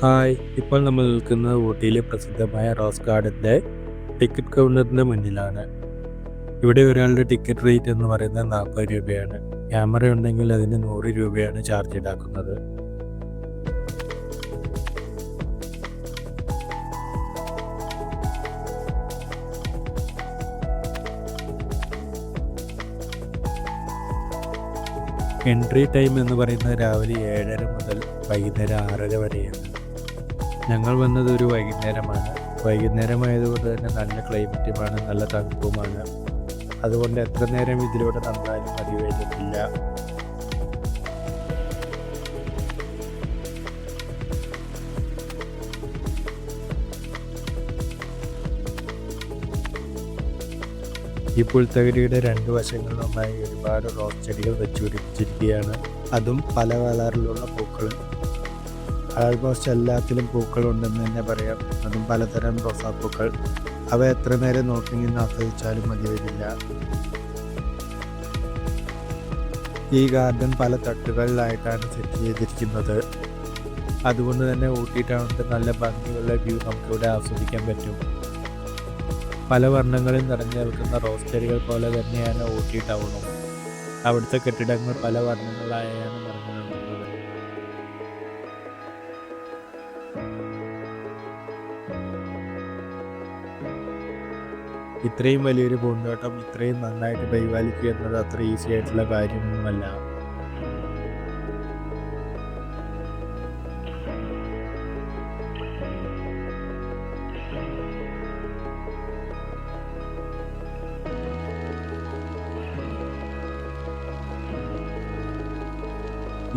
Hi! ഇപ്പോൾ നമ്മൾ നിൽക്കുന്നത് ഊട്ടിയിലെ പ്രസിദ്ധമായ റോസ് ഗാർഡൻ്റെ ടിക്കറ്റ് കൗണ്ടറിൻ്റെ മുന്നിലാണ്. ഇവിടെ ഒരാളുടെ ടിക്കറ്റ് റേറ്റ് എന്ന് പറയുന്നത് 40 രൂപയാണ്. ക്യാമറ ഉണ്ടെങ്കിൽ അതിന് 100 രൂപയാണ് ചാർജ് ഈടാക്കുന്നത്. എൻട്രി ടൈം എന്ന് പറയുന്നത് രാവിലെ 7:30 മുതൽ വൈകുന്നേരം 6:30 വരെയാണ്. ഞങ്ങൾ വന്നത് ഒരു വൈകുന്നേരമാണ്. വൈകുന്നേരമായതുകൊണ്ട് തന്നെ നല്ല ക്ലൈമറ്റുമാണ്, നല്ല തണുപ്പുമാണ്. അതുകൊണ്ട് എത്ര നേരം ഇതിലൂടെ നടന്നാലും മതി വരുന്നില്ല. ഈ പുൽത്തകിടിയുടെ രണ്ട് വശങ്ങളിലുമായി ഒരുപാട് റോസ് ചെടികൾ വെച്ചുപിടിപ്പിച്ചിരിക്കുകയാണ്. അതും പല കളറിലുള്ള പൂക്കൾ. ആൾമോസ്റ്റ് എല്ലാത്തിലും പൂക്കളുണ്ടെന്ന് തന്നെ പറയാം. അതും പലതരം റോസാപ്പൂക്കൾ. അവ എത്ര നേരം നോക്കി നിന്ന് ആസ്വദിച്ചാലും മതി വരില്ല. ഈ ഗാർഡൻ പല തട്ടുകളിലായിട്ടാണ് സെറ്റ് ചെയ്തിരിക്കുന്നത്. അതുകൊണ്ട് തന്നെ ഊട്ടി ടൗണിൻ്റെ നല്ല ഭംഗിയുള്ള വ്യൂ നമുക്കിവിടെ ആസ്വദിക്കാൻ പറ്റും. പല വർണ്ണങ്ങളിൽ നിറഞ്ഞു നിൽക്കുന്ന റോസ് ചെടികൾ പോലെ തന്നെയാണ് ഊട്ടി ടൗണും. അവിടുത്തെ കെട്ടിടങ്ങൾ പല വർണ്ണങ്ങളായാണ് നിറഞ്ഞു നിൽക്കുന്നത്. ഇത്രയും വലിയൊരു പൂന്തോട്ടം ഇത്രയും നന്നായിട്ട് പരിപാലിക്കുക എന്നത് അത്ര ഈസി ആയിട്ടുള്ള കാര്യമൊന്നുമല്ല.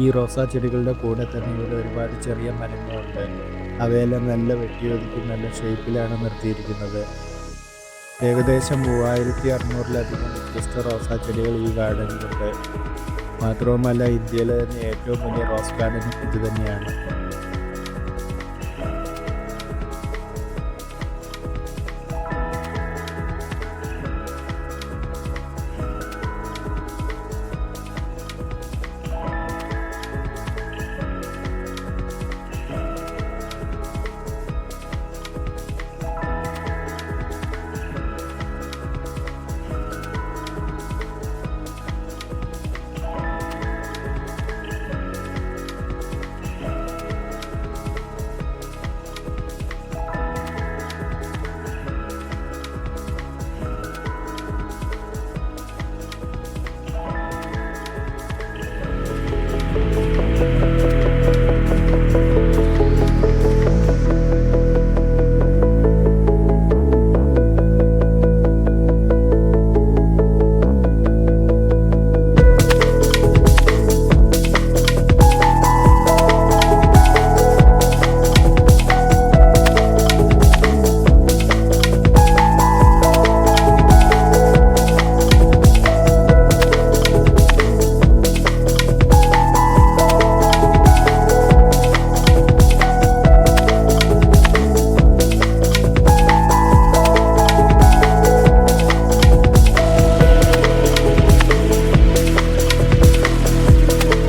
ഈ റോസാ ചെടികളുടെ കൂടെ തന്നെ ഇവിടെ ഒരുപാട് ചെറിയ മരങ്ങളുണ്ട്. അവയെല്ലാം നല്ല വെട്ടിയൊതുക്കി നല്ല ഷേപ്പിലാണ് നിർത്തിയിരിക്കുന്നത്. ഏകദേശം 3600-ലധികം വ്യത്യസ്ത റോസാ ചെടികൾ ഈ ഗാർഡനിലുണ്ട്. മാത്രവുമല്ല ഇന്ത്യയിലെ തന്നെ ഏറ്റവും വലിയ റോസ് ഗാർഡനും ഇത് തന്നെയാണ്.